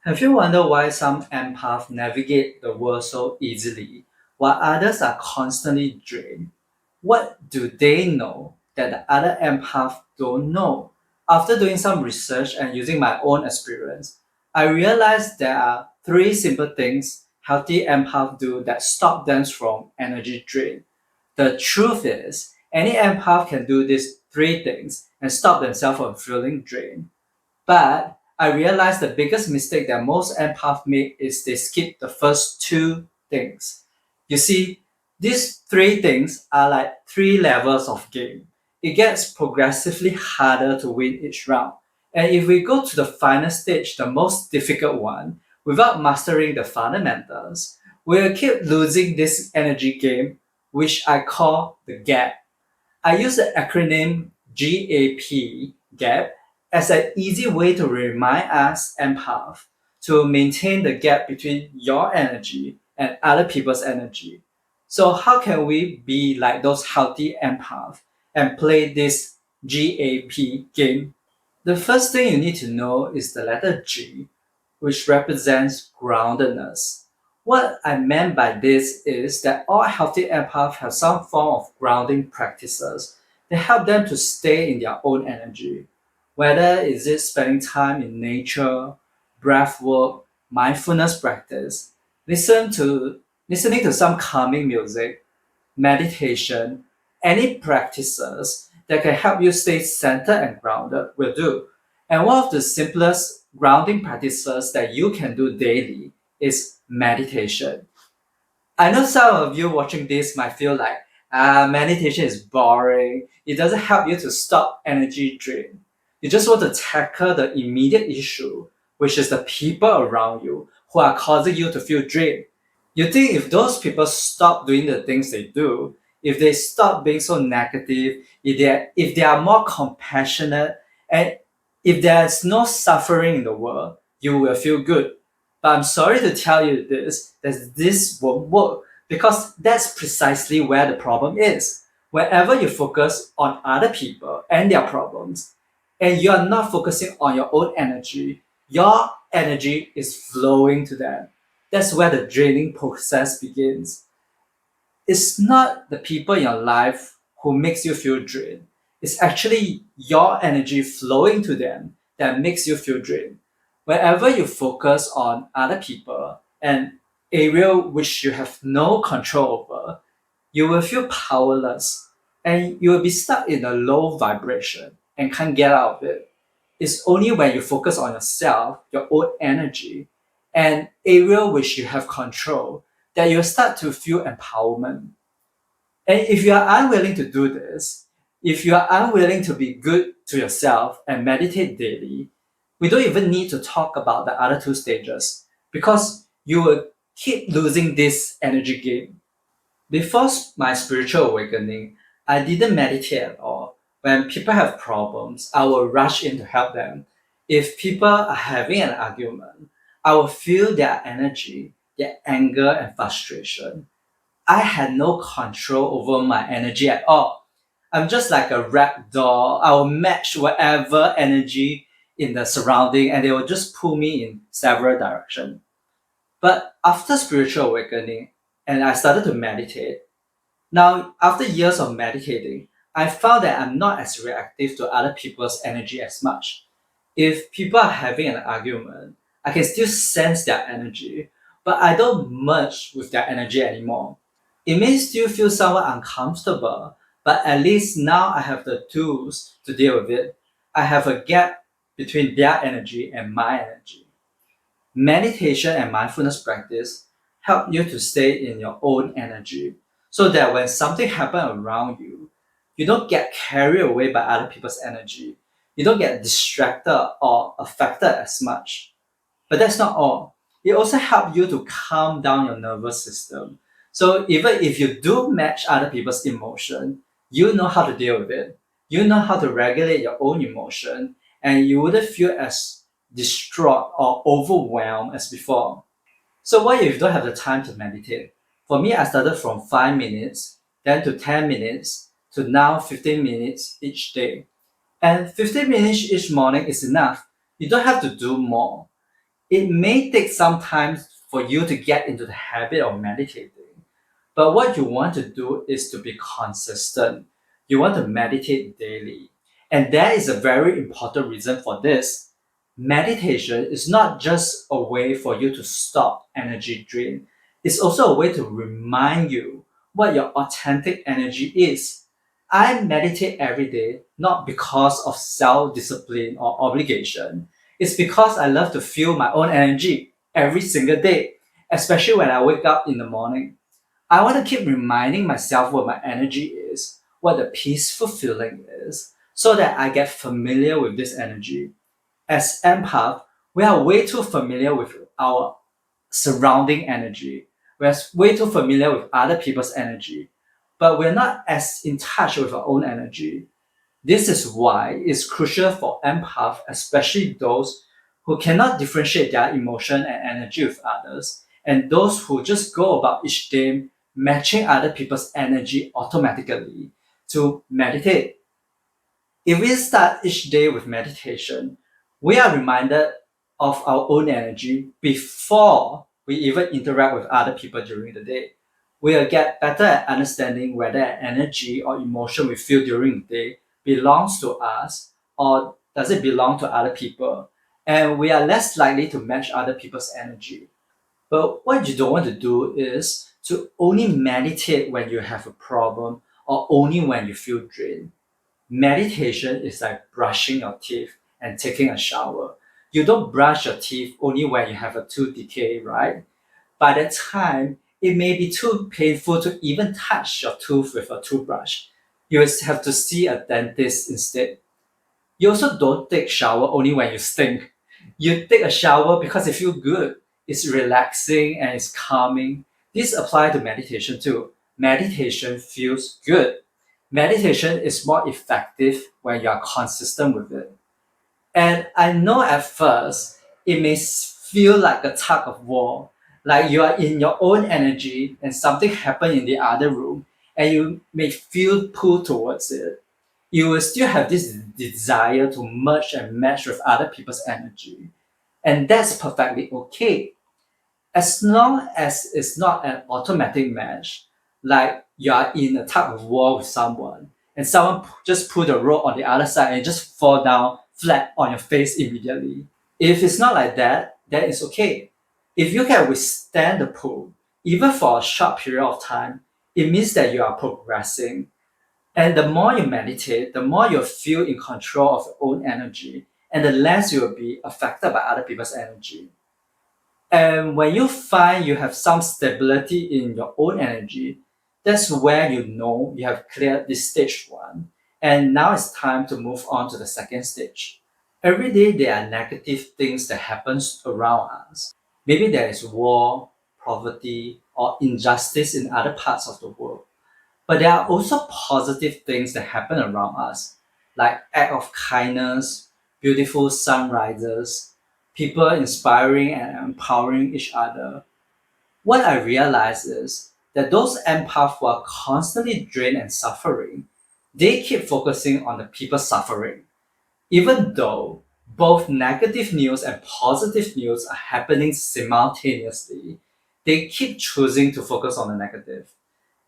Have you wondered why some empaths navigate the world so easily, while others are constantly drained? What do they know that the other empaths don't know? After doing some research and using my own experience, I realized there are three simple things healthy empaths do that stop them from energy drain. The truth is, any empath can do these three things and stop themselves from feeling drained. But I realized the biggest mistake that most empaths make is they skip the first two things. You see, these three things are like three levels of game. It gets progressively harder to win each round. And if we go to the final stage, the most difficult one, without mastering the fundamentals, we'll keep losing this energy game, which I call the gap. I use the acronym GAP, GAP, as an easy way to remind us empath to maintain the gap between your energy and other people's energy. So how can we be like those healthy empaths and play this GAP game? The first thing you need to know is the letter G, which represents groundedness. What I meant by this is that all healthy empaths have some form of grounding practices that help them to stay in their own energy. Whether is it spending time in nature, breath work, mindfulness practice, listening to some calming music, meditation, any practices that can help you stay centered and grounded will do. And one of the simplest grounding practices that you can do daily is meditation. I know some of you watching this might feel like, meditation is boring. It doesn't help you to stop energy drain. You just want to tackle the immediate issue, which is the people around you who are causing you to feel drained. You think if those people stop doing the things they do, if they stop being so negative, if they are more compassionate, and if there's no suffering in the world, you will feel good. But I'm sorry to tell you that this won't work because that's precisely where the problem is. Wherever you focus on other people and their problems, and you are not focusing on your own energy, your energy is flowing to them. That's where the draining process begins. It's not the people in your life who makes you feel drained. It's actually your energy flowing to them that makes you feel drained. Wherever you focus on other people, an area which you have no control over, you will feel powerless and you will be stuck in a low vibration and can't get out of it. It's only when you focus on yourself, your own energy, and area which you have control that you'll start to feel empowerment. And if you are unwilling to do this, if you are unwilling to be good to yourself and meditate daily, we don't even need to talk about the other two stages because you will keep losing this energy game. Before my spiritual awakening, I didn't meditate at all. When people have problems, I will rush in to help them. If people are having an argument, I will feel their energy, their anger and frustration. I had no control over my energy at all. I'm just like a rag doll. I will match whatever energy in the surrounding and they will just pull me in several directions. But after spiritual awakening and I started to meditate, now, after years of meditating, I found that I'm not as reactive to other people's energy as much. If people are having an argument, I can still sense their energy, but I don't merge with their energy anymore. It may still feel somewhat uncomfortable, but at least now I have the tools to deal with it. I have a gap between their energy and my energy. Meditation and mindfulness practice help you to stay in your own energy so that when something happens around you, you don't get carried away by other people's energy. You don't get distracted or affected as much. But that's not all. It also helps you to calm down your nervous system. So even if you do match other people's emotion, you know how to deal with it. You know how to regulate your own emotion, and you wouldn't feel as distraught or overwhelmed as before. So what if you don't have the time to meditate? For me, I started from 5 minutes, then to 10 minutes, to now 15 minutes each day. And 15 minutes each morning is enough. You don't have to do more. It may take some time for you to get into the habit of meditating, but what you want to do is to be consistent. You want to meditate daily. And there is a very important reason for this. Meditation is not just a way for you to stop energy drain, it's also a way to remind you what your authentic energy is. I meditate every day not because of self discipline or obligation. It's because I love to feel my own energy every single day, especially when I wake up in the morning. I want to keep reminding myself what my energy is, what the peaceful feeling is, so that I get familiar with this energy. As empath, we are way too familiar with our surrounding energy. We're way too familiar with other people's energy, but we're not as in touch with our own energy. This is why it's crucial for empaths, especially those who cannot differentiate their emotion and energy with others, and those who just go about each day matching other people's energy automatically to meditate. If we start each day with meditation, we are reminded of our own energy before we even interact with other people during the day. We'll get better at understanding whether energy or emotion we feel during the day belongs to us or does it belong to other people. And we are less likely to match other people's energy. But what you don't want to do is to only meditate when you have a problem or only when you feel drained. Meditation is like brushing your teeth and taking a shower. You don't brush your teeth only when you have a tooth decay, right? By that time, it may be too painful to even touch your tooth with a toothbrush. You will have to see a dentist instead. You also don't take shower only when you stink. You take a shower because it feels good. It's relaxing and it's calming. This applies to meditation too. Meditation feels good. Meditation is more effective when you are consistent with it. And I know at first it may feel like a tug of war, like you are in your own energy and something happened in the other room and you may feel pulled towards it. You will still have this desire to merge and match with other people's energy. And that's perfectly okay. As long as it's not an automatic match, like you are in a tug of war with someone and someone just pull the rope on the other side and just fall down flat on your face immediately. If it's not like that, then it's okay. If you can withstand the pull, even for a short period of time, it means that you are progressing. And the more you meditate, the more you feel in control of your own energy, and the less you will be affected by other people's energy. And when you find you have some stability in your own energy, that's where you know you have cleared this stage one. And now it's time to move on to the second stage. Every day there are negative things that happens around us. Maybe there is war, poverty, or injustice in other parts of the world. But there are also positive things that happen around us, like act of kindness, beautiful sunrises, people inspiring and empowering each other. What I realize is that those empaths who are constantly drained and suffering, they keep focusing on the people suffering. Even though both negative news and positive news are happening simultaneously, they keep choosing to focus on the negative.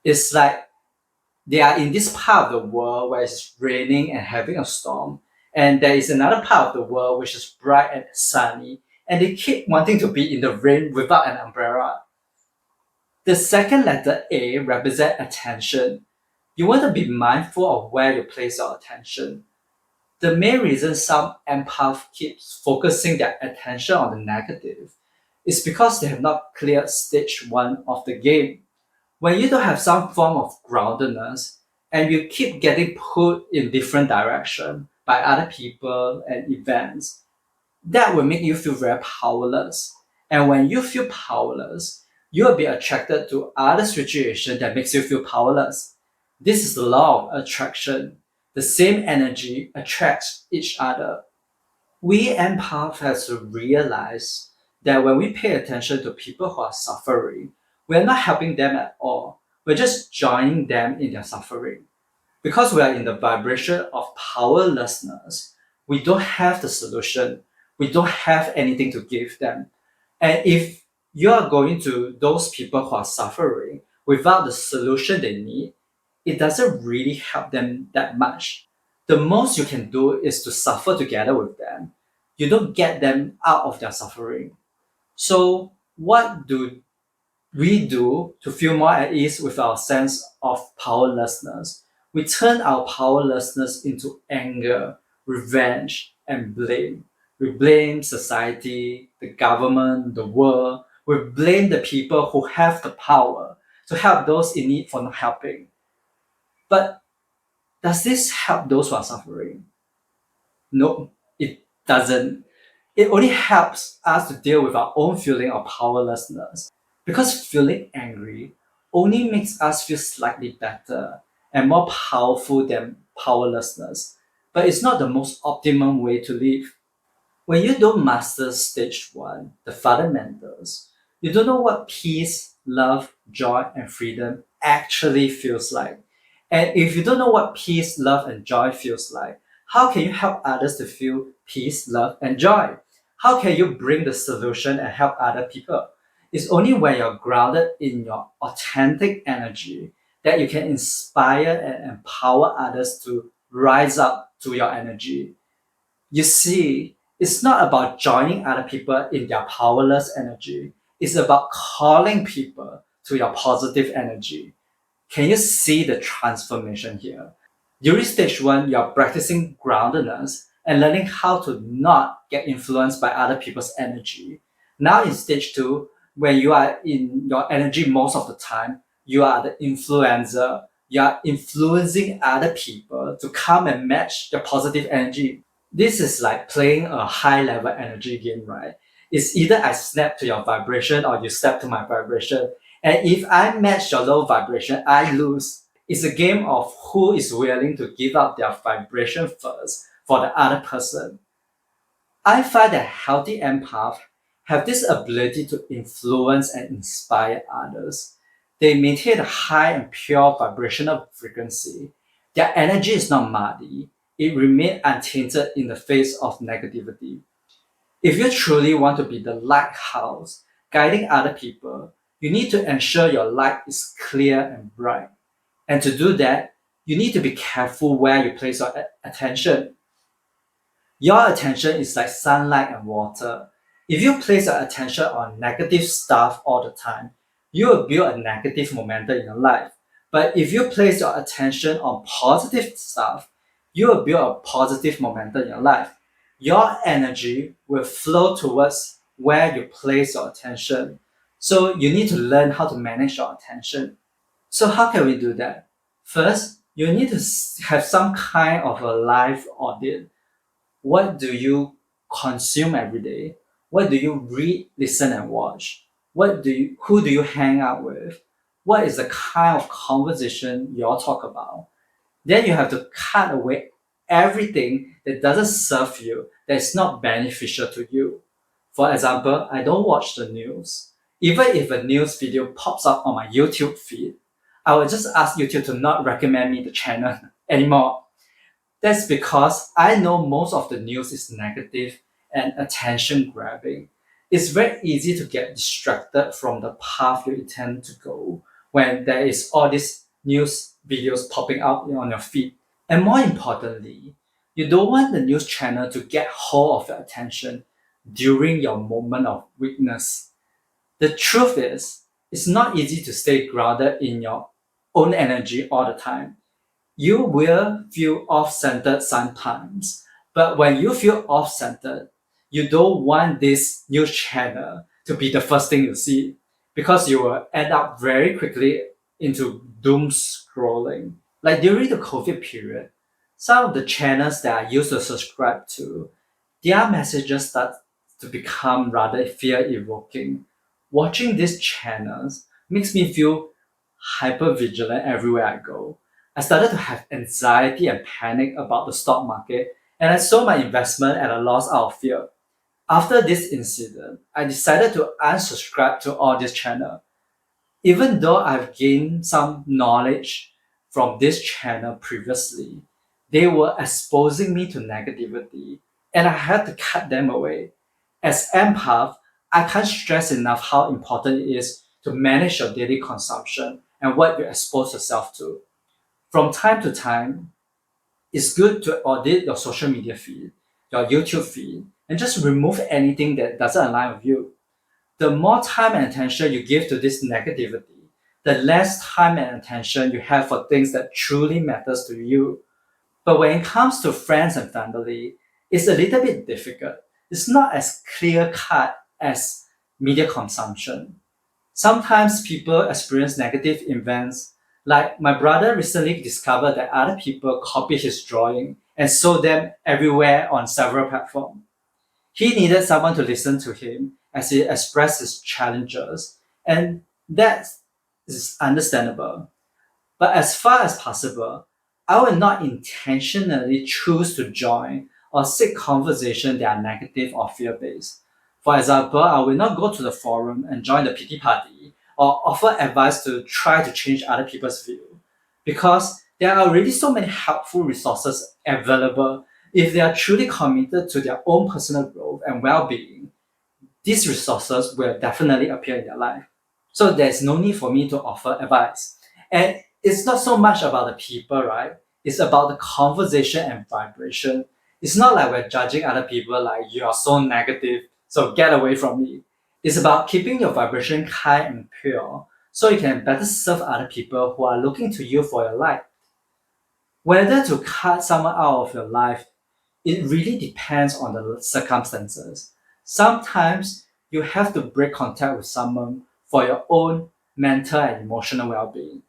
It's like they are in this part of the world where it's raining and having a storm, and there is another part of the world which is bright and sunny, and they keep wanting to be in the rain without an umbrella. The second letter A represents attention. You want to be mindful of where you place your attention. The main reason some empath keeps focusing their attention on the negative is because they have not cleared stage one of the game. When you don't have some form of groundedness and you keep getting pulled in different direction by other people and events, that will make you feel very powerless. And when you feel powerless, you will be attracted to other situations that makes you feel powerless. This is the law of attraction. The same energy attracts each other. We empaths have to realize that when we pay attention to people who are suffering, we're not helping them at all. We're just joining them in their suffering. Because we are in the vibration of powerlessness, we don't have the solution. we don't have anything to give them. And if you are going to those people who are suffering without the solution they need, it doesn't really help them that much. The most you can do is to suffer together with them. You don't get them out of their suffering. So, what do we do to feel more at ease with our sense of powerlessness? We turn our powerlessness into anger, revenge, and blame. We blame society, the government, the world. We blame the people who have the power to help those in need for not helping. But does this help those who are suffering? No, it doesn't. It only helps us to deal with our own feeling of powerlessness, because feeling angry only makes us feel slightly better and more powerful than powerlessness. But it's not the most optimum way to live. When you don't master stage one, the fundamentals, you don't know what peace, love, joy, and freedom actually feels like. And if you don't know what peace, love, and joy feels like, how can you help others to feel peace, love, and joy? How can you bring the solution and help other people? It's only when you're grounded in your authentic energy that you can inspire and empower others to rise up to your energy. You see, it's not about joining other people in their powerless energy. It's about calling people to your positive energy. Can you see the transformation here? During stage one, you're practicing groundedness and learning how to not get influenced by other people's energy. Now, in stage two, when you are in your energy most of the time, you are the influencer. You are influencing other people to come and match the positive energy. This is like playing a high level energy game, right? It's either I snap to your vibration or you snap to my vibration. And if I match your low vibration, I lose. It's a game of who is willing to give up their vibration first for the other person. I find that healthy empaths have this ability to influence and inspire others. They maintain a high and pure vibrational frequency. Their energy is not muddy, it remains untainted in the face of negativity. If you truly want to be the lighthouse guiding other people, you need to ensure your light is clear and bright. And to do that, you need to be careful where you place your attention. Your attention is like sunlight and water. If you place your attention on negative stuff all the time, you will build a negative momentum in your life. But if you place your attention on positive stuff, you will build a positive momentum in your life. Your energy will flow towards where you place your attention. So you need to learn how to manage your attention. So how can we do that? First, you need to have some kind of a life audit. What do you consume every day? What do you read, listen, and watch? Who do you hang out with? What is the kind of conversation you all talk about? Then you have to cut away everything that doesn't serve you, that is not beneficial to you. For example, I don't watch the news. Even if a news video pops up on my YouTube feed, I will just ask YouTube to not recommend me the channel anymore. That's because I know most of the news is negative and attention grabbing. It's very easy to get distracted from the path you intend to go when there is all these news videos popping up on your feed. And more importantly, you don't want the news channel to get hold of your attention during your moment of weakness. The truth is, it's not easy to stay grounded in your own energy all the time. You will feel off centered sometimes, but when you feel off centered, you don't want this news channel to be the first thing you see, because you will end up very quickly into doom scrolling. Like during the COVID period, some of the channels that I used to subscribe to, their messages start to become rather fear evoking. Watching these channels makes me feel hyper vigilant everywhere I go. I started to have anxiety and panic about the stock market, and I sold my investment at a loss out of fear. After this incident, I decided to unsubscribe to all this channel. Even though I've gained some knowledge from this channel previously, they were exposing me to negativity, and I had to cut them away. As empath, I can't stress enough how important it is to manage your daily consumption and what you expose yourself to. From time to time, it's good to audit your social media feed, your YouTube feed, and just remove anything that doesn't align with you. The more time and attention you give to this negativity, the less time and attention you have for things that truly matters to you. But when it comes to friends and family, it's a little bit difficult. It's not as clear cut as media consumption. Sometimes people experience negative events. Like my brother recently discovered that other people copy his drawing and sold them everywhere on several platforms. He needed someone to listen to him as he expressed his challenges, and that is understandable. But as far as possible, I will not intentionally choose to join or seek conversation that are negative or fear-based. For example, I will not go to the forum and join the pity party or offer advice to try to change other people's view. Because there are already so many helpful resources available if they are truly committed to their own personal growth and well-being. These resources will definitely appear in their life. So there's no need for me to offer advice. And it's not so much about the people, right? It's about the conversation and vibration. It's not like we're judging other people like you are so negative, so get away from me. It's about keeping your vibration high and pure so you can better serve other people who are looking to you for your life. Whether to cut someone out of your life, it really depends on the circumstances. Sometimes you have to break contact with someone for your own mental and emotional well being,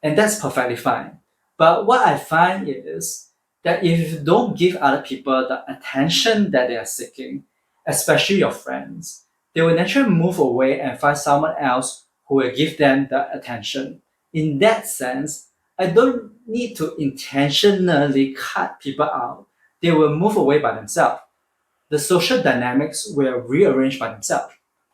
and that's perfectly fine. But what I find is that if you don't give other people the attention that they are seeking, especially your friends, they will naturally move away and find someone else who will give them the attention. In that sense, I don't need to intentionally cut people out. They will move away by themselves. The social dynamics will rearrange by themselves.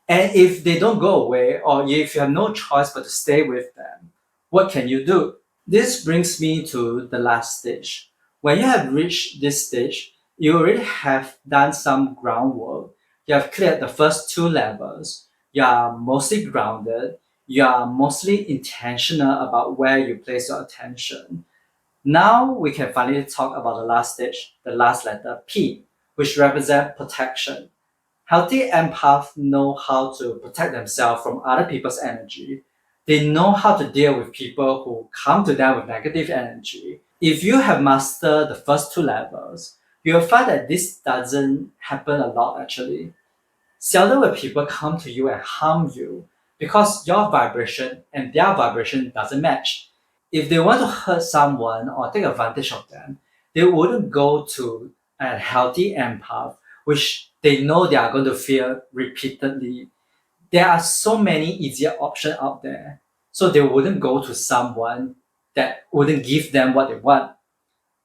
And if they don't go away, or if you have no choice but to stay with them, what can you do? This brings me to the last stage. When you have reached this stage, you already have done some groundwork. You have cleared the first two levels. You are mostly grounded. You are mostly intentional about where you place your attention. Now we can finally talk about the last stage, the last letter P, which represents protection. Healthy empaths know how to protect themselves from other people's energy. They know how to deal with people who come to them with negative energy. If you have mastered the first two levels, you'll find that this doesn't happen a lot actually. Seldom will people come to you and harm you because your vibration and their vibration doesn't match. If they want to hurt someone or take advantage of them, they wouldn't go to a healthy empath, which they know they are going to fear repeatedly. There are so many easier options out there. So they wouldn't go to someone that wouldn't give them what they want.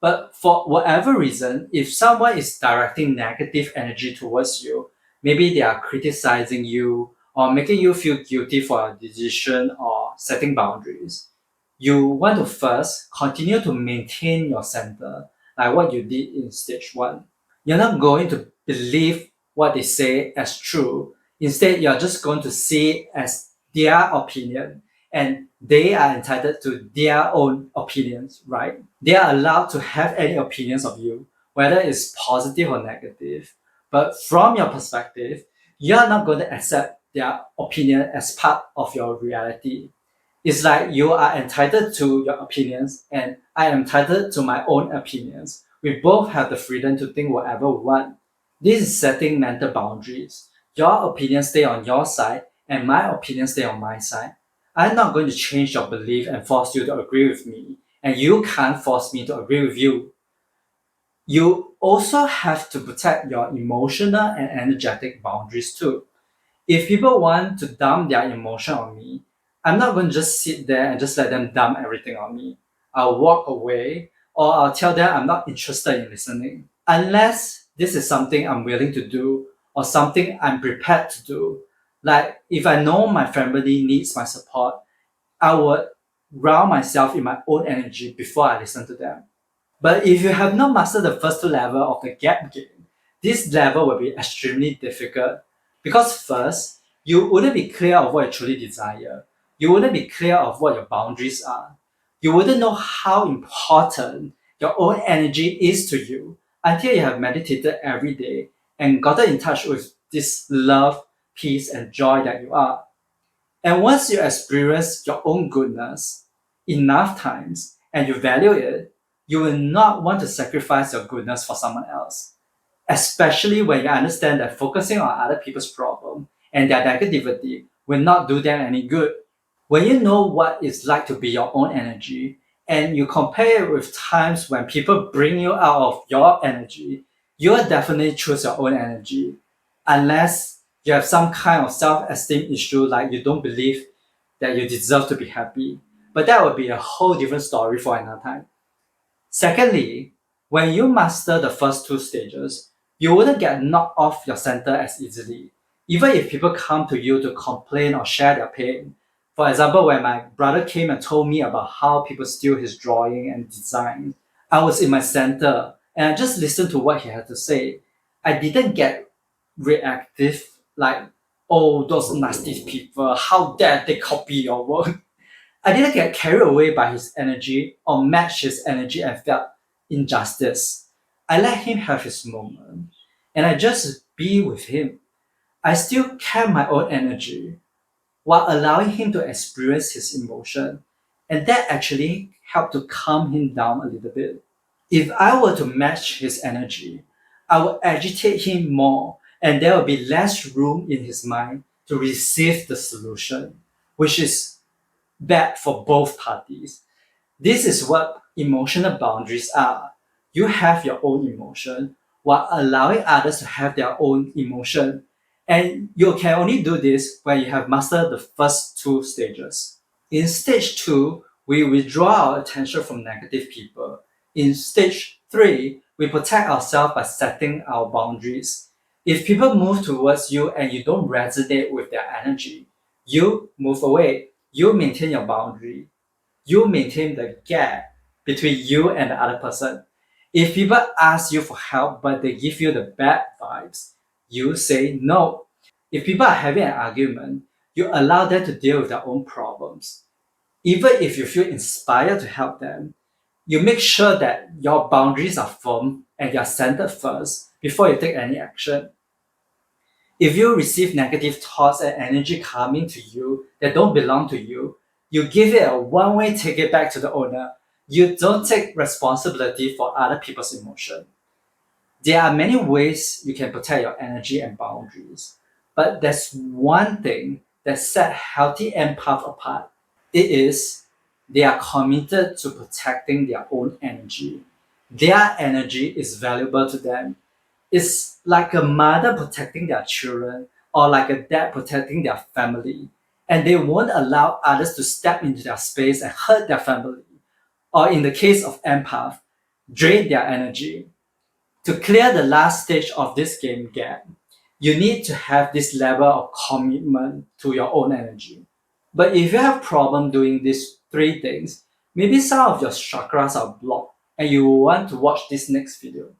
But for whatever reason, if someone is directing negative energy towards you, maybe they are criticizing you or making you feel guilty for a decision or setting boundaries, you want to first continue to maintain your center, like what you did in stage one. You're not going to believe what they say as true. Instead, you're just going to see it as their opinion, and they are entitled to their own opinions, right? They are allowed to have any opinions of you, whether it's positive or negative. But from your perspective, you're not going to accept their opinion as part of your reality. It's like you are entitled to your opinions, and I am entitled to my own opinions. We both have the freedom to think whatever we want. This is setting mental boundaries. Your opinions stay on your side, and my opinions stay on my side. I'm not going to change your belief and force you to agree with me, and you can't force me to agree with you. You also have to protect your emotional and energetic boundaries too. If people want to dump their emotion on me, I'm not going to just sit there and just let them dump everything on me. I'll walk away or I'll tell them I'm not interested in listening. Unless this is something I'm willing to do or something I'm prepared to do. Like if I know my family needs my support, I would ground myself in my own energy before I listen to them. But if you have not mastered the first two levels of the gap game, This level will be extremely difficult because first, you wouldn't be clear of what you truly desire. You wouldn't be clear of what your boundaries are. You wouldn't know how important your own energy is to you until you have meditated every day and gotten in touch with this love, peace, and joy that you are. And once you experience your own goodness enough times and you value it, you will not want to sacrifice your goodness for someone else. Especially when you understand that focusing on other people's problem and their negativity will not do them any good. When you know what it's like to be your own energy and you compare it with times when people bring you out of your energy, you will definitely choose your own energy unless you have some kind of self-esteem issue like you don't believe that you deserve to be happy. But that would be a whole different story for another time. Secondly, when you master the first two stages, you wouldn't get knocked off your center as easily, even if people come to you to complain or share their pain. For example, when my brother came and told me about how people steal his drawing and design, I was in my center and I just listened to what he had to say. I didn't get reactive like, oh, those nasty people, how dare they copy your work? I didn't get carried away by his energy or match his energy and felt injustice. I let him have his moment and I just be with him. I still kept my own energy while allowing him to experience his emotion. And that actually helped to calm him down a little bit. If I were to match his energy, I would agitate him more and there would be less room in his mind to receive the solution, which is bad for both parties. This is what emotional boundaries are. You have your own emotion while allowing others to have their own emotion. And you can only do this when you have mastered the first two stages. In stage two, we withdraw our attention from negative people. In stage three, we protect ourselves by setting our boundaries. If people move towards you and you don't resonate with their energy, you move away. You maintain your boundary. You maintain the gap between you and the other person. If people ask you for help but they give you the bad vibes, you say no. If people are having an argument, you allow them to deal with their own problems. Even if you feel inspired to help them, you make sure that your boundaries are firm and you're centered first before you take any action. If you receive negative thoughts and energy coming to you that don't belong to you, you give it a one-way ticket back to the owner. You don't take responsibility for other people's emotion. There are many ways you can protect your energy and boundaries, but there's one thing that set healthy empath apart. It is they are committed to protecting their own energy. Their energy is valuable to them. It's like a mother protecting their children or like a dad protecting their family. And they won't allow others to step into their space and hurt their family. Or in the case of empath, drain their energy. To clear the last stage of this game gap, you need to have this level of commitment to your own energy. But if you have problem doing these three things, maybe some of your chakras are blocked and you want to watch this next video.